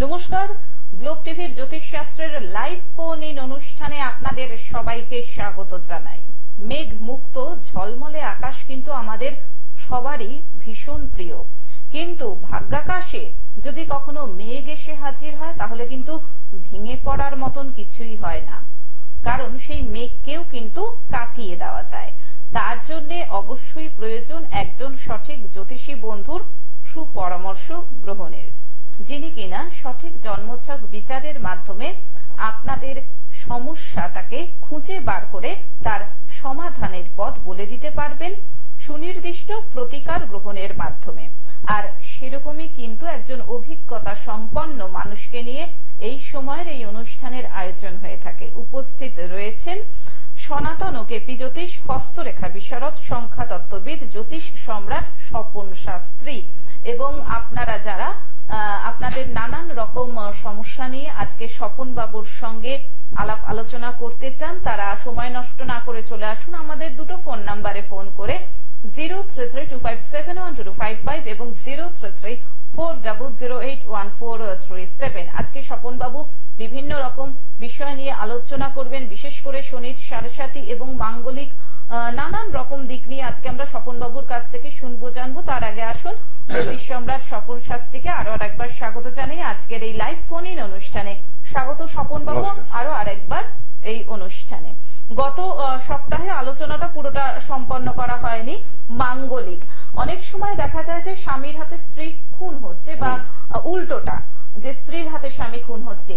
নমস্কার, গ্লোব টিভির জ্যোতিষশাস্ত্রের live phone in অনুষ্ঠানে আপনাদের সবাইকে স্বাগত জানাই। মেঘ মুক্ত ঝলমলে আকাশ কিন্তু আমাদের সবারই ভীষণ প্রিয়, কিন্তু ভাগ্যাকাশে যদি কখনো মেঘ এসে হাজির হয় তাহলে কিন্তু ভেঙে পড়ার মতন কিছুই হয় না, কারণ সেই মেঘকেও কিন্তু কাটিয়ে দেওয়া যায়। তার জন্য অবশ্যই প্রয়োজন একজন সঠিক জ্যোতিষী বন্ধুর সুপরামর্শ গ্রহণের, যিনি কিনা সঠিক জন্মছক বিচারের মাধ্যমে আপনাদের সমস্যাটাকে খুঁজে বার করে তার সমাধানের পথ বলে দিতে পারবেন সুনির্দিষ্ট প্রতিকার গ্রহণের মাধ্যমে। আর সেরকমই কিন্তু একজন অভিজ্ঞতা সম্পন্ন মানুষকে নিয়ে এই সময়ের এই অনুষ্ঠানের আয়োজন হয়ে থাকে। উপস্থিত রয়েছেন সনাতন ও কেপি জ্যোতিষ, হস্তরেখা বিশারদ, সংখ্যাতত্ত্ববিদ, জ্যোতিষ সম্রাট স্বপন শাস্ত্রী। এবং আপনারা যারা আপনাদের নানান রকম সমস্যা নিয়ে আজকে স্বপন বাবুর সঙ্গে আলাপ আলোচনা করতে চান, তারা সময় নষ্ট না করে চলে আসুন আমাদের দুটো ফোন নাম্বারে ফোন করে 0332571255 এবং 0334008147। আজকে স্বপন বাবু বিভিন্ন রকম বিষয় নিয়ে আলোচনা করবেন, বিশেষ করে শনির সাড়ে এবং মাঙ্গলিক নানান রকম দিক নিয়ে আজকে আমরা স্বপন বাবুর কাছ থেকে শুনবো জানবো। তার আগে আসুন জ্যোতিষ সম্রাট স্বপন শাস্ত্রীকে আরো আরেকবার স্বাগত জানাই আজকের এই লাইভ ফোন ইন অনুষ্ঠানে। স্বাগত স্বপন বাবু আরো আরেকবার এই অনুষ্ঠানে। গত সপ্তাহে আলোচনাটা পুরোটা সম্পন্ন করা হয়নি। মাঙ্গলিক, অনেক সময় দেখা যায় যে স্বামীর হাতে স্ত্রী খুন হচ্ছে বা উল্টোটা, যে স্ত্রীর হাতে স্বামী খুন হচ্ছে।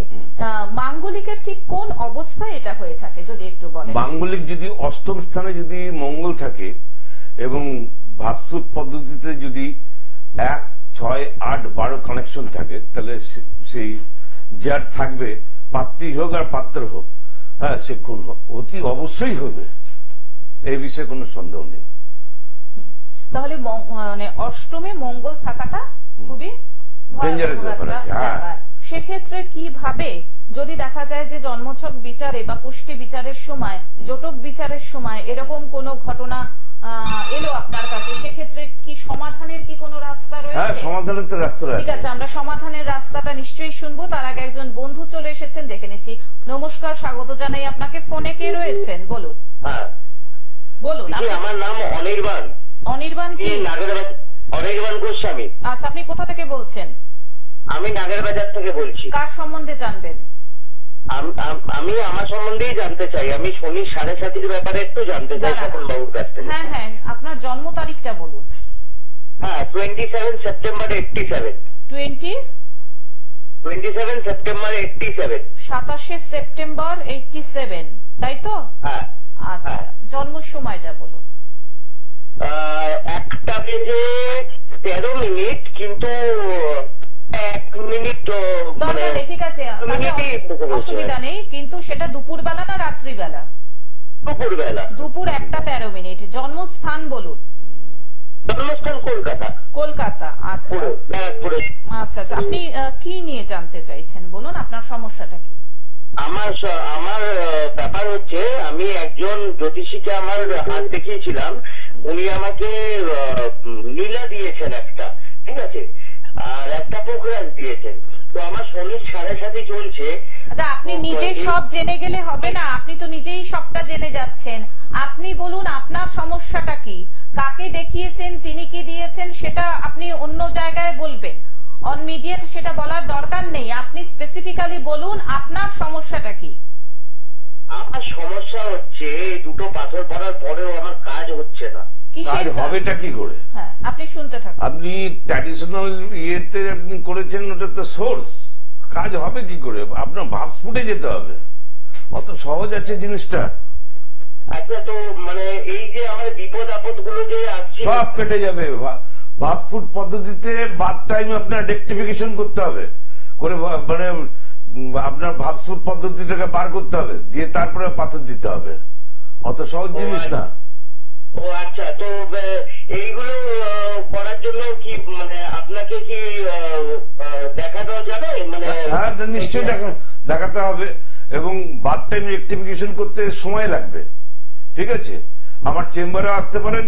মাঙ্গলিকের ঠিক কোন অবস্থায় এটা হয়ে থাকে যদি একটু বলেন। মাঙ্গলিক যদি অষ্টম স্থানে যদি মঙ্গল থাকে এবং ভাবসুদ পদ্ধতিতে যদি 1, 6, 8, 12 কানেকশন থাকে, তাহলে সেই যার থাকবে পাত্রী হোক আর পাত্র হোক, হ্যাঁ, সে খুন অতি অবশ্যই হবে, এই বিষয়ে কোনো সন্দেহ নেই। তাহলে মানে অষ্টমে মঙ্গল থাকাটা খুবই ডেঞ্জারাস ব্যাপার আছে। সেক্ষেত্রে কিভাবে যদি দেখা যায় যে জন্মছক বিচারে বা পুষ্টি বিচারের সময়, জটক বিচারের সময় এরকম কোন ঘটনা এলো আপনার কাছে, সেক্ষেত্রে কি সমাধানের কি কোনো রাস্তা রয়েছে? হ্যাঁ, সমাধানের তো রাস্তা রয়েছে। ঠিক আছে, আমরা সমাধানের রাস্তাটা নিশ্চয়ই শুনবো। তার আগে একজন বন্ধু চলে এসেছেন, দেখে নিচ্ছি। নমস্কার, স্বাগত জানাই আপনাকে। ফোনে কে রয়েছেন বলুন। হ্যাঁ বলুন। আমার নাম অনির্বাণ। অনির্বাণ কি? অনির্বাণ গোস্বামী। আচ্ছা, আপনি কোথা থেকে বলছেন? আমি নাগের বাজার থেকে বলছি। কার সম্বন্ধে জানবেন? আমি আমার সম্বন্ধেই জানতে চাই। আমি শনির সাড়ে সাতির ব্যাপারে একটু জানতে চাই স্বপন বাবুর কাছ থেকে। হ্যাঁ হ্যাঁ, আপনার জন্ম তারিখটা বলুন। হ্যাঁ, 27 সেপ্টেম্বর 87। 27 সেপ্টেম্বর 87। 27 সেপ্টেম্বর 87, তাই তো? হ্যাঁ। আচ্ছা, জন্ম সময়টা বলুন। 1:13, কিন্তু 1 মিনিট দরকার নেই, ঠিক আছে, অসুবিধা নেই। কিন্তু সেটা দুপুর বেলা না রাত্রি বেলা? দুপুর বেলা। দুপুর 1:13। জন্মস্থান বলুন। জন্মস্থান কলকাতা। কলকাতা, আচ্ছা আচ্ছা। আপনি কি নিয়ে জানতে চাইছেন বলুন, আপনার সমস্যাটা কি? আমার ব্যাপার হচ্ছে, আমি একজন জ্যোতিষীকে আমার হাত দেখিয়েছিলাম, উনি আমাকে নীলা দিয়েছেন একটা, ঠিক আছে, আর একটা পোখরাজ দিয়েছেন। তো আমার শনির সাড়ে সাথে চলছে। আচ্ছা, আপনি নিজে সব জেনে গেলে হবে না, আপনি তো নিজেই সবটা জেনে যাচ্ছেন। আপনি বলুন আপনার সমস্যাটা কি, কাকে দেখিয়েছেন, তিনি কি দিয়েছেন, সেটা আপনি অন্য জায়গায় বলবেন, অন মিডিয়াতে সেটা বলার দরকার নেই। আপনি স্পেসিফিক্যালি বলুন আপনার সমস্যাটা কি। আমার সমস্যা হচ্ছে দুটো পাথর পড়ার পরেও আমার কাজ হচ্ছে না। কাজ হবেটা কি করে? হ্যাঁ, আপনি শুনতে থাকুন। আপনি ট্র্যাডিশনাল ইয়েতে আপনি করেছেন, ওটা তো সোর্স, কাজ হবে কি করে? আপনার ভাব ফুটে যেতে হবে, অত সহজ আছে জিনিসটা। আচ্ছা, তো মানে এই যে আমার বিপদ আপদ গুলো যে আসছে সব কেটে যাবে। ভাব ফুট পদ্ধতিতে বাদ টাইম আপনার রেকটিফিকেশন করতে হবে, করে মানে আপনার ভাবসুট পদ্ধতিটাকে বার করতে হবে, দিয়ে তারপরে পাথর দিতে হবে, অত সহজ জিনিস না। ও আচ্ছা, তো এইগুলো করার জন্য কি মানে আপনাকে কি দেখানো যাবে? মানে হ্যাঁ, নিশ্চয়ই দেখাতে হবে, এবং বাদ টাইম রেকটিফিকেশন করতে সময় লাগবে, ঠিক আছে। আমার চেম্বারে আসতে পারেন,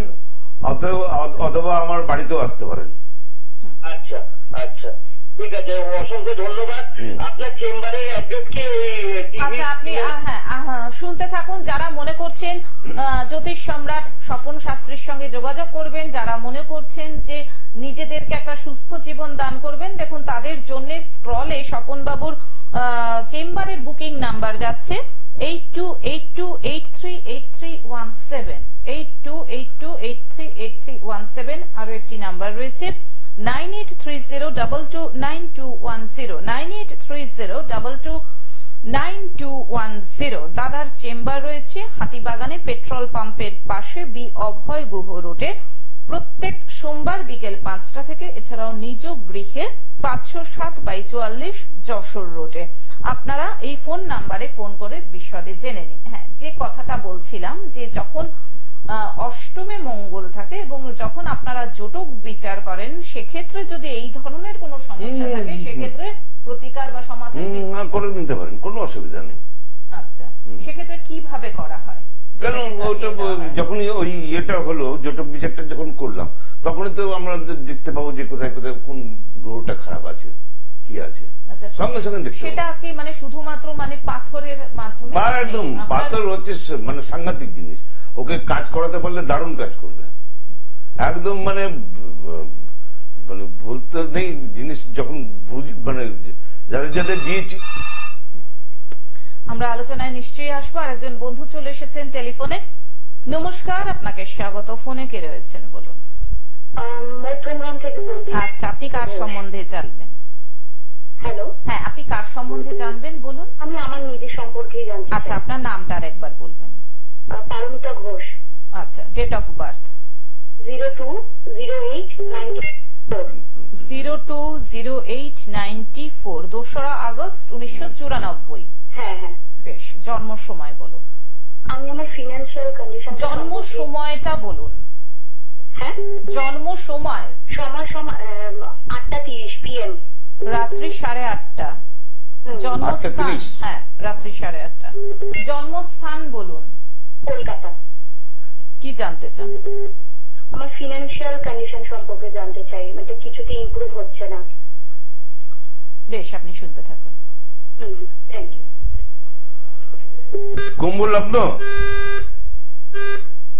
অথবা আমার বাড়িতেও আসতে পারেন। আচ্ছা আচ্ছা, ঠিক আছে, অসংখ্য ধন্যবাদ। 44 যশোর রোডে। আপনারা এই ফোন নাম্বারে ফোন করে বিশদে জেনে নিন। হ্যাঁ, যে কথাটা বলছিলাম যে যখন অষ্টমে মঙ্গল থাকে এবং যখন আপনারা জটক বিচার করেন, সেক্ষেত্রে যদি এই ধরনের কোনো সমস্যা থাকে সেক্ষেত্রে প্রতিকার বা সমাধান করে নিতে পারেন, কোনো অসুবিধা নেই। আচ্ছা, সেক্ষেত্রে কিভাবে করা হয়? কেন ওটা যখনই ওই ইয়েটা হলো, জটক বিচারটা যখন করলাম, তখনই তো আমরা দেখতে পাবো যে কোথায় কোথায় কোন গ্রহটা খারাপ আছে, কি আছে, সঙ্গে সঙ্গে দেখতে। সেটা কি মানে শুধুমাত্র মানে পাথরের মাধ্যমে? একদম, পাথর হচ্ছে মানে সাংঘাতিক জিনিস, ওকে কাজ করাতে পারলে দারুণ কাজ করবে একদম। মানে মানে বলতে নেই জিনিস, যখন বুঝি মানে যাদের যাদের দিয়েছি। আমরা আলোচনায় নিশ্চয়ই আসবো। আর একজন বন্ধু চলে এসেছেন টেলিফোনে। নমস্কার, আপনাকে স্বাগত। ফোনে কে রয়েছেন বলুন? আচ্ছা, আপনি কার সম্বন্ধে জানবেন? হ্যালো, হ্যাঁ, আপনি কার সম্বন্ধে জানবেন বলুন? আমি আমার নিজের সম্পর্কে জানতে চাই। আচ্ছা, আপনার নামটা আরেকবার বলবেন? পারমিতা ঘোষ। আচ্ছা, ডেট অফ বার্থ? 020894। 020894, 2রা আগস্ট 1994। হ্যাঁ হ্যাঁ, বেশ। জন্ম সময় বলুন? আমি আমার ফিনান্সিয়াল কন্ডিশন। জন্ম সময়টা বলুন? হ্যাঁ, জন্ম সময়? সময় 8:30 PM, রাত্রি 8:30। জন্মস্থান? হ্যাঁ, রাত্রি 8:30। জন্মস্থান বলুন? কলকাতা। কি জানতে চান? আমার ফিনান্সিয়াল কন্ডিশন সম্পর্কে জানতে চাই, মানে কিছুতেই ইমপ্রুভ হচ্ছে না। বেশ, আপনি শুনতে থাকুন। Thank you. কুম্ভ লগ্ন?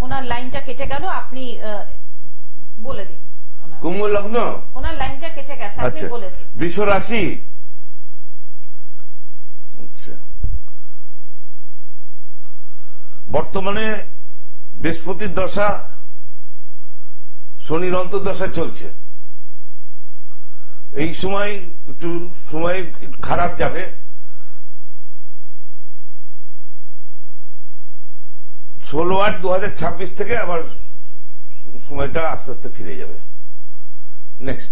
ওনার লাইনটা কেটে গেল, আপনি বলে দিন। কুম্ভ লগ্ন, ওনার লাইনটা কেটে গেছে, আপনি বলে দিন। বৃষ রাশি? আচ্ছা, বর্তমানে বৃহস্পতির দশা, শনির অন্তর্দশা চলছে। এই সময় একটু সময় খারাপ যাবে। 16/8/2026 থেকে আবার সময়টা আস্তে আস্তে ফিরে যাবে। নেক্সট।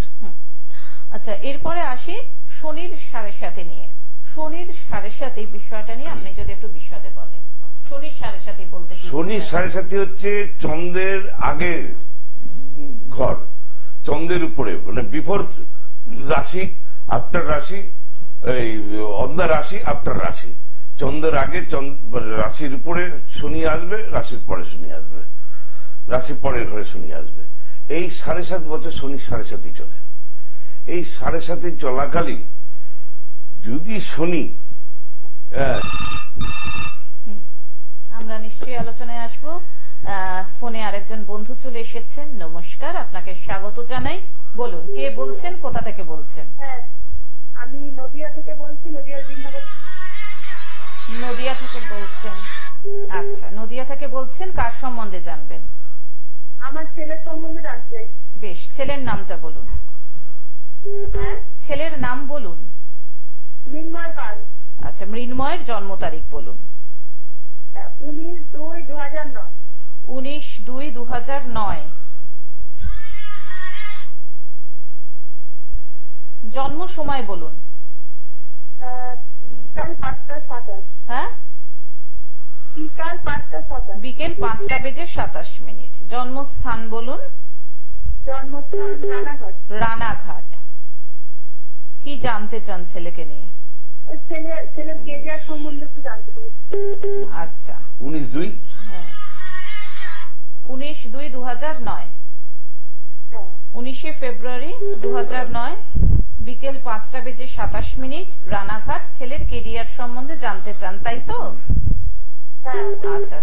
আচ্ছা, এরপরে আসি শনির 7.5 নিয়ে। শনির 7.5 বিষয়টা নিয়ে আপনি যদি একটু বিশদে বলেন। শনির 7.5 বলতে কি? শনির 7.5 হচ্ছে চন্দ্রের আগের ঘর, চন্দ্রের উপরে, মানে বিফোর রাশি, আফটার রাশি, এই অন দ্য রাশি, আফটার রাশি। চন্দ্রের আগে রাশির উপরে শনি আসবে, রাশির পরে শনি আসবে, রাশির পরের ঘরে শনি আসবে। এই 7.5 বছর শনি 7.5 চলে। এই 7.5 চলাকালীন যদি শনি, আমরা নিশ্চয়ই আলোচনায় আসবো। ফোনে আরেকজন বন্ধু চলে এসেছেন। নমস্কার, আপনাকে স্বাগত জানাই। বলুন, কে বলছেন, কোথা থেকে বলছেন? হ্যাঁ, আমি নদিয়া থেকে বলছি, নদিয়ার বিনগর। নদিয়া থেকে বলছেন? আচ্ছা, নদিয়া থেকে বলছেন, কার সম্বন্ধে জানবেন? আমার ছেলের সম্বন্ধে জানতে চাই। বেশ, ছেলের নামটা বলুন। ছেলের নাম বলুন। মৃন্ময় পাল। আচ্ছা, মৃন্ময়ের জন্ম তারিখ বলুন। 19/2/2009। 19/2/2009। জন্ম সময় বলুন। হ্যাঁ, বিকেল 5:27। জন্মস্থান বলুন। জন্মস্থান রানাঘাট। রানাঘাট। কি জানতে চান ছেলেকে নিয়ে? ছেলের কেরিয়ার সম্বন্ধে একটু জানতে চাই। আচ্ছা, 19/2। হ্যাঁ, 19/2/2009। 19শে ফেব্রুয়ারি 2009 বিকেল 5:27 রানাঘাট। ছেলের কেরিয়ার সম্বন্ধে জানতে চান, তাই তো? আচ্ছা,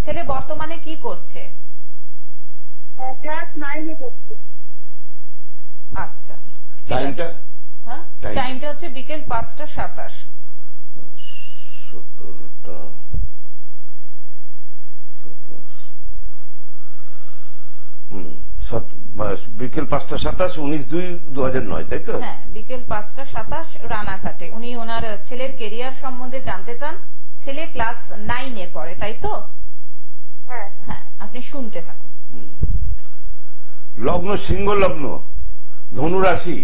ছেলে বর্তমানে কি করছে? ক্লাস 9-এ পড়ছে। আচ্ছা, টাইমটা? হ্যাঁ, টাইমটা হচ্ছে বিকেল 5:27। 17টা 27 বিকেল 5:27, 19/2/2009, তাই তো? হ্যাঁ, বিকেল 5:27 রানাঘাটে। উনি ওনার ছেলের কেরিয়ার সম্বন্ধে জানতে চান। ছেলে ক্লাস 9-এ পড়ে, তাই তো? হ্যাঁ, আপনি শুনতে থাকুন। লগ্ন সিংহ লগ্ন, ধনু রাশি,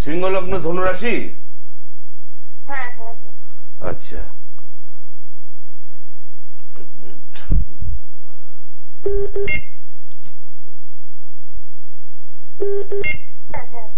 সিংহ লগ্ন ধনুরাশি? হ্যাঁ হ্যাঁ হ্যাঁ। আচ্ছা, হ্যাঁ হ্যাঁ।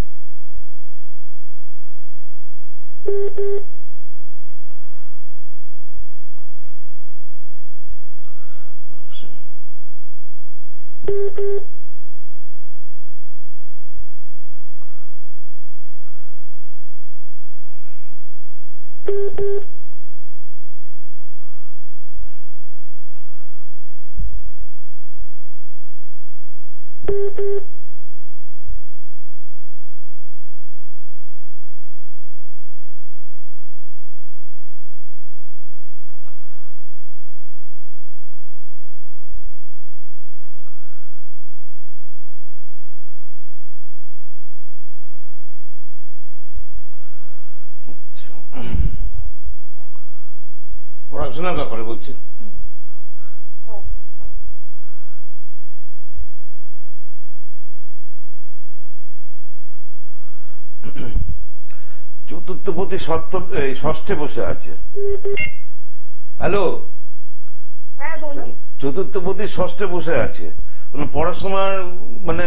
পড়াশোনার ব্যাপারে বলছি। চতুর্থপতি ষষ্ঠে বসে আছে। হ্যালো, হ্যাঁ বলুন। চতুর্থপতি ষষ্ঠে বসে আছে, মানে পড়াশোনার মানে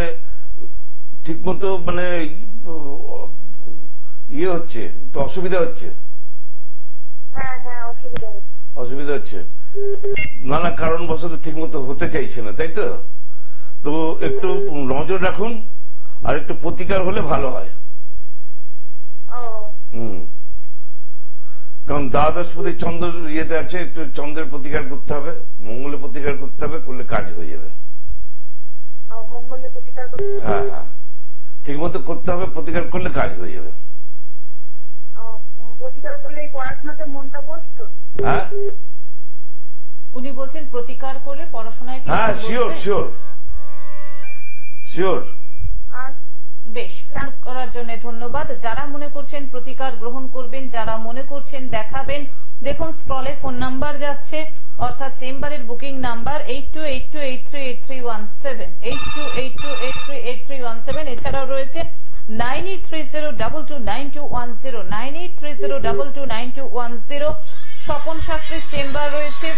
ঠিক মতো মানে ইয়ে হচ্ছে, একটু অসুবিধা হচ্ছে। হ্যাঁ হ্যাঁ, অসুবিধা হচ্ছে, নানা কারণবশত ঠিক মতো হতে চাইছে না, তাই তো? তো একটু নজর রাখুন, আর একটু প্রতিকার হলে ভালো হয়। কারণ দ্বাদশপতি চন্দ্র ইয়েতে আছে, একটু চন্দ্রের প্রতিকার করতে হবে, মঙ্গলের প্রতিকার করতে হবে, করলে কাজ হয়ে যাবে। হ্যাঁ হ্যাঁ, ঠিক মতো করতে হবে, প্রতিকার করলে কাজ হয়ে যাবে। হ্যাঁ, উনি বলছেন প্রতিকার করলে পড়াশোনায়? হ্যাঁ, শিওর শিওর শিওর। বেশ, ফোন করার জন্য ধন্যবাদ। যারা মনে করছেন প্রতিকার গ্রহণ করবেন, যারা মনে করছেন দেখাবেন, দেখুন স্ক্রলে ফোন নাম্বার যাচ্ছে, অর্থাৎ চেম্বারের বুকিং নাম্বার 8282838317, 8282838317। এছাড়াও রয়েছে 9830229210, 9830229210। স্বপন শাস্ত্রীর চেম্বার রয়েছে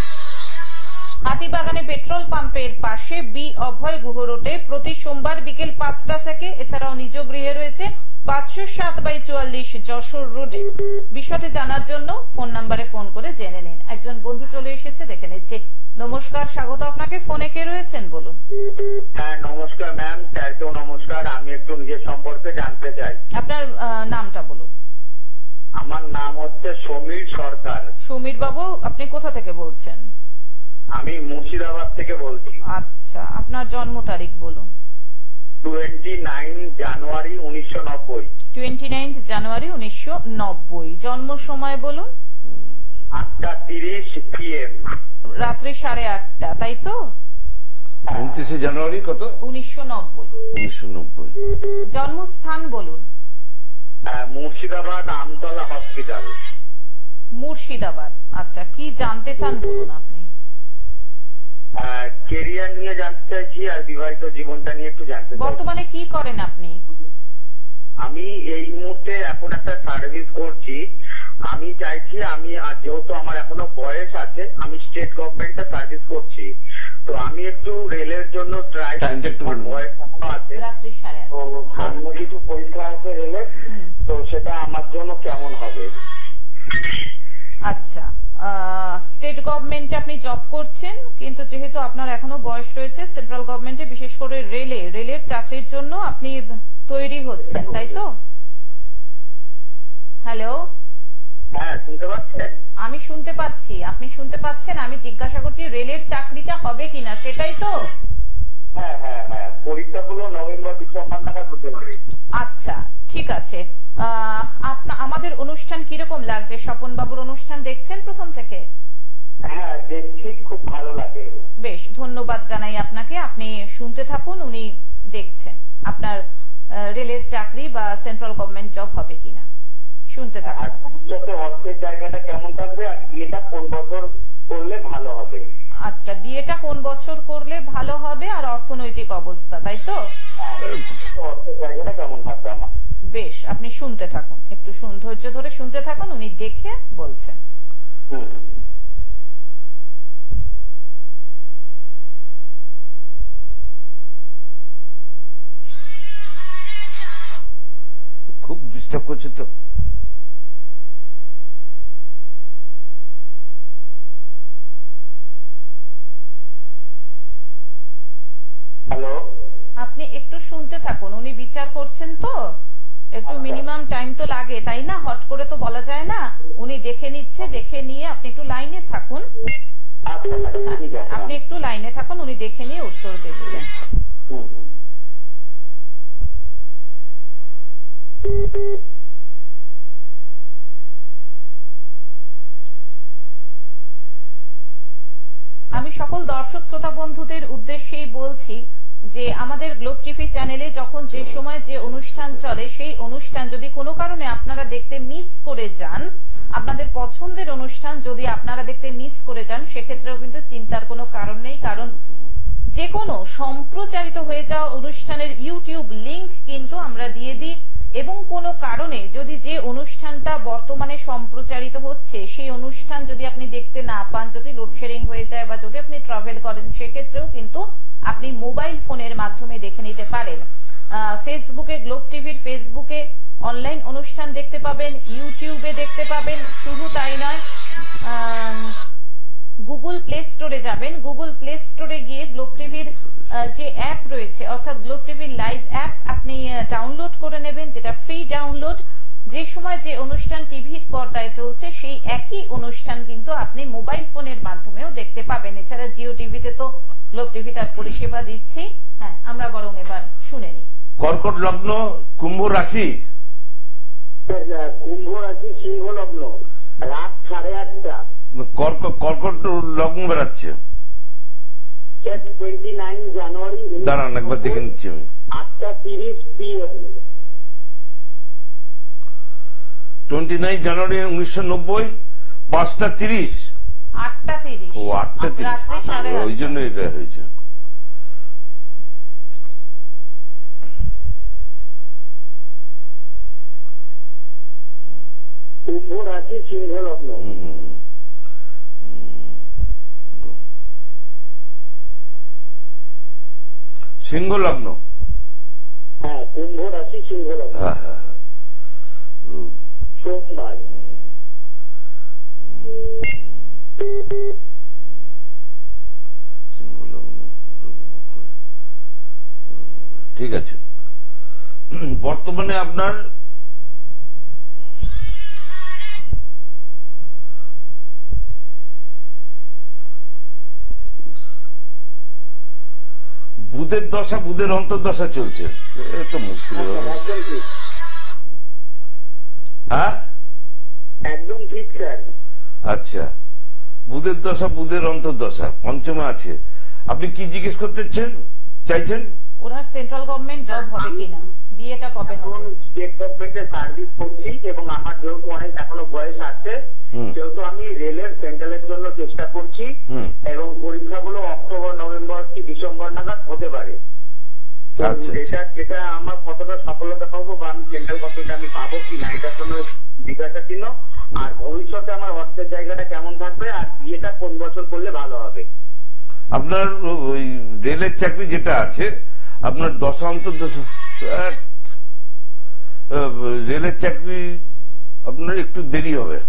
হাতিবাগানে পেট্রোল পাম্পের পাশে, বি অভয় গুহ রোডে, প্রতি সোমবার বিকেল 5টা থেকে। এছাড়াও নিজ গৃহে রয়েছে 507/44 যশোর রোডে। বিশদে জানার জন্য ফোন নাম্বারে ফোন করে জেনে নিন। একজন বন্ধু চলে এসেছে, দেখে নিচ্ছে। নমস্কার, স্বাগত আপনাকে। ফোনে কে রয়েছেন বলুন? হ্যাঁ নমস্কার ম্যাম, স্যারকেও নমস্কার। আমি একটু নিজের সম্পর্কে জানতে চাই। আপনার নামটা বলুন। আমার নাম হচ্ছে সমীর সরকার। সমীর বাবু, আপনি কোথা থেকে বলছেন? আমি মুর্শিদাবাদ থেকে বলছি। আচ্ছা, আপনার জন্ম তারিখ বলুন। 29 জানুয়ারি 1990। 29 জানুয়ারি 1990। জন্ম সময় বলুন। 8:30 PM, রাত্রি 8:30, তাই তো? 29 জানুয়ারি কত? 1990। 1990। জন্মস্থান বলুন। মুর্শিদাবাদ আমতলা হসপিটাল। মুর্শিদাবাদ। আচ্ছা, কি জানতে চান বলুন আপনি? কেরিয়ার নিয়ে জানতে চাইছি, আর বিবাহিত জীবনটা নিয়ে একটু জানতে চাই। বর্তমানে কি করেন আপনি? আমি এই মুহূর্তে এখন একটা সার্ভিস করছি। আমি চাইছি, আমি যেহেতু আমার এখনো বয়স আছে, আমি স্টেট গভর্নমেন্টে সার্ভিস করছি, তো আমি একটু রেলের জন্য ট্রাই, বয়স এখনো আছে, রাত্রি 8:30। তো সামনে কিছু পরীক্ষা আছে রেলের, তো সেটা আমার জন্য কেমন হবে? আচ্ছা, স্টেট গভর্নমেন্টে আপনি জব করছেন, কিন্তু যেহেতু আপনার এখনো বয়স রয়েছে, সেন্ট্রাল গভর্নমেন্টে বিশেষ করে রেলের চাকরির জন্য আপনি তৈরি হচ্ছেন, তাই তো? হ্যালো, হ্যাঁ শুনতে পাচ্ছেন? আমি শুনতে পাচ্ছি, আপনি শুনতে পাচ্ছেন? আমি জিজ্ঞাসা করছি রেলের চাকরিটা হবে কিনা, সেটাই তো? হ্যাঁ হ্যাঁ হ্যাঁ, পরীক্ষাগুলো নভেম্বর ডিসেম্বর নাগাদ হতে পারে। আচ্ছা, ঠিক আছে। আমাদের অনুষ্ঠান কিরকম লাগছে? স্বপন বাবুর অনুষ্ঠান দেখছেন প্রথম থেকে? হ্যাঁ দেখছি, খুব ভালো লাগে। বেশ, ধন্যবাদ জানাই আপনাকে। আপনি শুনতে থাকুন, উনি দেখছেন আপনার রেলের চাকরি বা সেন্ট্রাল গভর্নমেন্ট জব হবে কিনা। শুনতে থাকুন। আর ভবিষ্যতে অর্থের জায়গাটা কেমন থাকবে, আর বিয়েটা কোন বছর করলে ভালো হবে? আচ্ছা, বিয়েটা কোন বছর করলে ভালো হবে আর অর্থনৈতিক অবস্থা, তাই তো? অর্থের জায়গাটা কেমন থাকবে আমার? বেশ, আপনি শুনতে থাকুন, একটু ধৈর্য ধরে শুনতে থাকুন, উনি দেখে বলছেন। খুব ডিস্টার্ব করছে তো। হ্যালো, আপনি একটু শুনতে থাকুন, উনি বিচার করছেন তো, একটু মিনিমাম টাইম তো লাগে, তাই না? হট করে তো বলা যায় না। উনি দেখে নিচ্ছে, দেখে নিয়ে আপনি একটু লাইনে থাকুন। আপনি একটু লাইনে থাকুন, উনি দেখে নিয়ে উত্তর দিচ্ছেন। আমি সকল দর্শক শ্রোতা বন্ধুদের উদ্দেশ্যেই বলছি যে আমাদের গ্লোব টিভি চ্যানেলে যখন যে সময় যে অনুষ্ঠান চলে, সেই অনুষ্ঠান যদি কোনো কারণে আপনারা দেখতে মিস করে যান, আপনাদের পছন্দের অনুষ্ঠান যদি আপনারা দেখতে মিস করে যান, সেক্ষেত্রেও কিন্তু চিন্তার কোনো কারণ নেই, কারণ যে কোনো সম্প্রচারিত হয়ে যাওয়া অনুষ্ঠানের ইউটিউব লিংক কিন্তু আমরা দিয়ে দিই। এবং কোনো কারণে যদি যে অনুষ্ঠানটা বর্তমানে সম্প্রচারিত হচ্ছে সেই অনুষ্ঠান যদি আপনি দেখতে না পান, যদি লোডশেডিং হয়ে যায় বা যদি আপনি ট্রাভেল করেন, সেক্ষেত্রেও কিন্তু আপনি মোবাইল ফোনের মাধ্যমে দেখে নিতে পারেন। ফেসবুকে, গ্লোব টিভির ফেসবুকে অনলাইন অনুষ্ঠান দেখতে পাবেন, ইউটিউবে দেখতে পাবেন। শুধু তাই নয়, গুগল প্লে স্টোরে যাবেন, গুগল প্লে স্টোরে গিয়ে গ্লোব টিভির যে অ্যাপ রয়েছে অর্থাৎ গ্লোব টিভির লাইভ অ্যাপ আপনি ডাউনলোড করে নেবেন, যেটা ফ্রি ডাউনলোড। যে সময় যে অনুষ্ঠান টিভির পর্দায় চলছে সেই একই অনুষ্ঠান কিন্তু আপনি মোবাইল ফোনের মাধ্যমেও দেখতে পাবেন। এছাড়া জিও টিভিতে তো গ্লোব টিভি তার পরিষেবা দিচ্ছি। হ্যাঁ, আমরা বরং এবার শুনে নিই। কর্কট লগ্ন, কুম্ভ রাশি। কুম্ভ রাশি, সিংহ লগ্ন, রাত 8:30। কর্কট লগ্ন বেড়াচ্ছে। 29 জানুয়ারি। দাঁড়ান একবার দেখে নিচ্ছি আমি। 8:30 PM। 29 জানুয়ারি 1990, 5:30। 8:30। ও 8:30, ওই জন্য এটা হয়েছে। কুম্ভ রাশি, সিংহ লগ্ন। সিংহ লগ্ন। হ্যাঁ, কুম্ভ রাশি, সিংহ লগ্ন। সোমবার। সিংহ লগ্ন, ঠিক আছে। বর্তমানে আপনার বুধের দশা, বুধের অন্তর্দশা চলছে, তো মুশকিল। হ্যাঁ, একদম ঠিক স্যার। আচ্ছা, বুধের দশা, বুধের অন্তর্দশা পঞ্চমে আছে। আপনি কি জিজ্ঞেস করতে চাইছেন? ওনার সেন্ট্রাল গভর্নমেন্ট জব হবে কিনা, বিয়েটা কবে হবে? স্টেট গভর্নমেন্টে সার্ভিস করছি এবং আমার যেহেতু অনেক এখনো বয়স আছে, সেহেতু আমি রেলের সেন্ট্রালের জন্য চেষ্টা করছি এবং পরীক্ষাগুলো অক্টোবর, নভেম্বর কি ডিসেম্বর নাগাদ হতে পারে। এটা আমার কতটা সফলতা পাবো বা আমি সেন্ট্রাল গভর্নমেন্ট আমি পাবো কিনা, এটার জন্য জিজ্ঞাসা চিহ্ন। আর ভবিষ্যতে আমার অর্থের জায়গাটা কেমন থাকবে আর বিয়েটা কোন বছর করলে ভালো হবে। আপনার ওই রেলের চাকরি যেটা আছে, আপনার দশা অন্তর্দশা, রেলের চাকরি আপনার একটু দেরি হবে।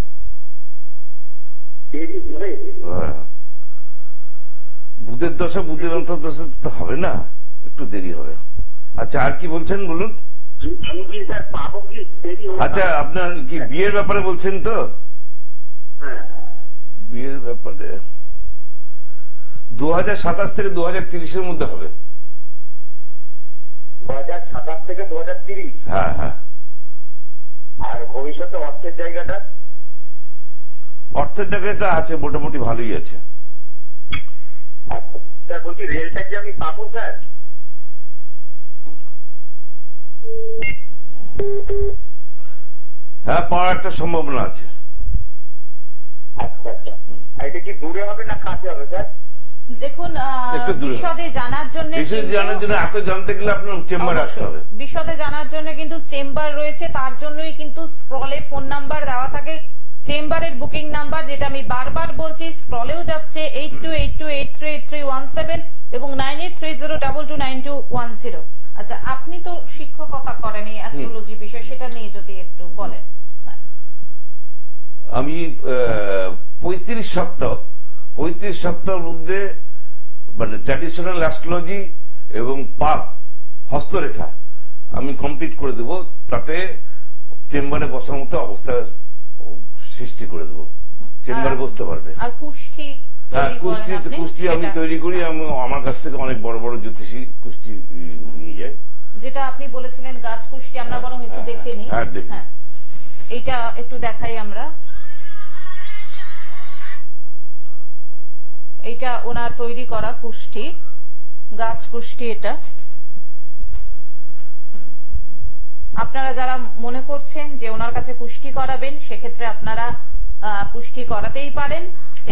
বুধের দশা, বুধের অন্তর্দশা তো হবে না, একটু দেরি হবে। আচ্ছা, আর কি বলছেন বলুন। আচ্ছা, আপনার কি বিয়ের ব্যাপারে বলছেন তো? বিয়ের ব্যাপারে 2027 থেকে 2030 মধ্যে হবে। 2027 থেকে 2030? হ্যাঁ হ্যাঁ। আর ভবিষ্যতে অর্থের জায়গাটা? অর্থের জায়গাটা আছে, মোটামুটি ভালোই আছে। আচ্ছা, বলছি রেলটা কি আমি পাবো স্যার? হ্যাঁ, পাওয়ার একটা সম্ভাবনা আছে। আচ্ছা আচ্ছা। এটা কি দূরে হবে না কাছে হবে স্যার? দেখুন একটু দূরে। বিশদে জানার জন্য এত জানতে গেলে আপনার চেম্বারে আসতে হবে। বিশদে জানার জন্য কিন্তু চেম্বার রয়েছে, তার জন্যই কিন্তু স্ক্রলে ফোন নাম্বার দেওয়া থাকে, চেম্বারের বুকিং নাম্বার যেটা আমি বারবার বলছি, স্ক্রলেও যাচ্ছে 8282838317 এবং 9830229210। আচ্ছা, আপনি তো শিক্ষকতা করেন এই অ্যাস্ট্রোলজি বিষয়, সেটা নিয়ে যদি একটু বলেন। আমি 35 সপ্তাহের মধ্যে মানে ট্র্যাডিশনাল অ্যাস্ট্রোলজি এবং পাপ হস্তরেখা আমি কমপ্লিট করে দেব, তাতে চেম্বারে বসার মতো অবস্থা সৃষ্টি করে দেব, চেম্বারে বসতে পারবে। আর কুষ্টি, হ্যাঁ, কুষ্টি আমি তৈরি করি, আমার কাছ থেকে অনেক বড় বড় জ্যোতিষী কুষ্টি নিয়ে যায়। যেটা আপনি বলেছিলেন গাছ কুষ্টি, আমরা বরং একটু দেখে নিই। হ্যাঁ, এটা একটু দেখাই আমরা। এটা ওনার তৈরি করা কুষ্টি, গাছ কুষ্টি। এটা আপনারা যারা মনে করছেন যে ওনার কাছে কুষ্টি করাবেন, সেক্ষেত্রে আপনারা কুষ্টি করাতেই পারেন।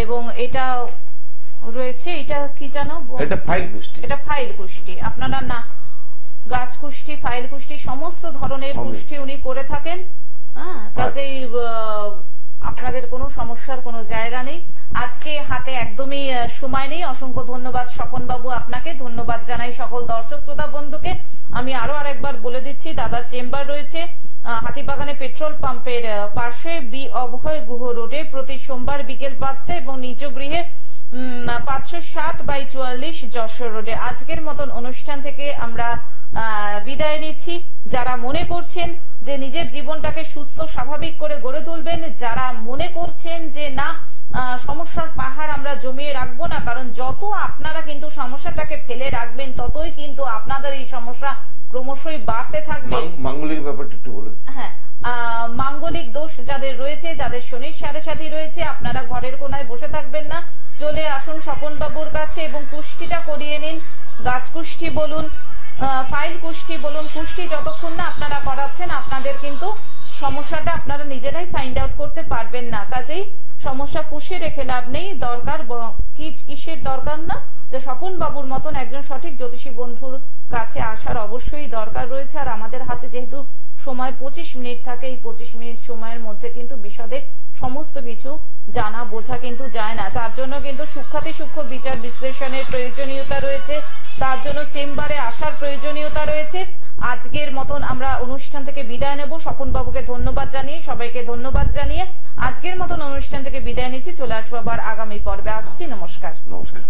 এবং এটা রয়েছে, এটা কি জানো, এটা ফাইল কুষ্টি। এটা ফাইল কুষ্টি। আপনারা না গাছ কুষ্টি, ফাইল কুষ্টি, সমস্ত ধরনের কুষ্টি উনি করে থাকেন। হ্যাঁ, কাজেই আপনাদের কোনো সমস্যার কোনো জায়গা নেই। আজকে হাতে একদমই সময় নেই। অসংখ্য ধন্যবাদ স্বপন বাবু, আপনাকে ধন্যবাদ জানাই সকল দর্শক শ্রোতা বন্ধুকে। আমি আরো আরেকবার বলে দিচ্ছি, দাদার চেম্বার রয়েছে হাতিবাগানে পেট্রোল পাম্পের পাশে, বি অভয় গুহ রোডে, প্রতি সোমবার বিকেল 5টা এবং নিজ গৃহে 507/44 যশোর রোডে। আজকের মতন অনুষ্ঠান থেকে আমরা বিদায় নিচ্ছি। যারা মনে করছেন যে নিজের জীবনটাকে সুস্থ স্বাভাবিক করে গড়ে তুলবেন, যারা মনে করছেন যে না সমস্যার পাহাড় আমরা জমিয়ে রাখবো না, কারণ যত আপনারা কিন্তু সমস্যাটাকে ফেলে রাখবেন ততই কিন্তু আপনাদের এই সমস্যা ক্রমশই বাড়তে থাকবে। মাঙ্গলিক ব্যাপারটা একটু বলুন। হ্যাঁ, মাঙ্গলিক দোষ যাদের রয়েছে, যাদের শনির সাড়ে সাথী রয়েছে, আপনারা ঘরের কোনায় বসে থাকবেন না, চলে আসুন স্বপন বাবুর কাছে এবং কুষ্টিটা করিয়ে নিন। গাছ কুষ্টি বলুন, ফাইল কুষ্টি বলুন, কুষ্টি যতক্ষণ না আপনারা করাচ্ছেন আপনাদের কিন্তু সমস্যাটা আপনারা নিজেরাই ফাইন্ড আউট করতে পারবেন না। কাজেই সমস্যা পুষে রেখে লাভ নেই। দরকার কিসের দরকার না, যে স্বপন বাবুর মতন একজন সঠিক জ্যোতিষী বন্ধুর কাছে আসার অবশ্যই দরকার রয়েছে। আর আমাদের হাতে যেহেতু সময় 25 মিনিট থাকে, এই 25 মিনিট সময়ের মধ্যে কিন্তু বিশদে সমস্ত কিছু জানা বোঝা কিন্তু যায় না। তার জন্য কিন্তু সূক্ষ্মাতি সূক্ষ্ম বিচার বিশ্লেষণের প্রয়োজনীয়তা রয়েছে, তার জন্য চেম্বারে আসার প্রয়োজনীয়তা রয়েছে। আজকের মতন আমরা অনুষ্ঠান থেকে বিদায় নেব। স্বপন বাবুকে ধন্যবাদ জানিয়ে, সবাইকে ধন্যবাদ জানিয়ে আজকের মতন অনুষ্ঠান থেকে বিদায় নিচ্ছি। চলে আসবো আবার আগামী পর্বে। আসছি, নমস্কার। নমস্কার।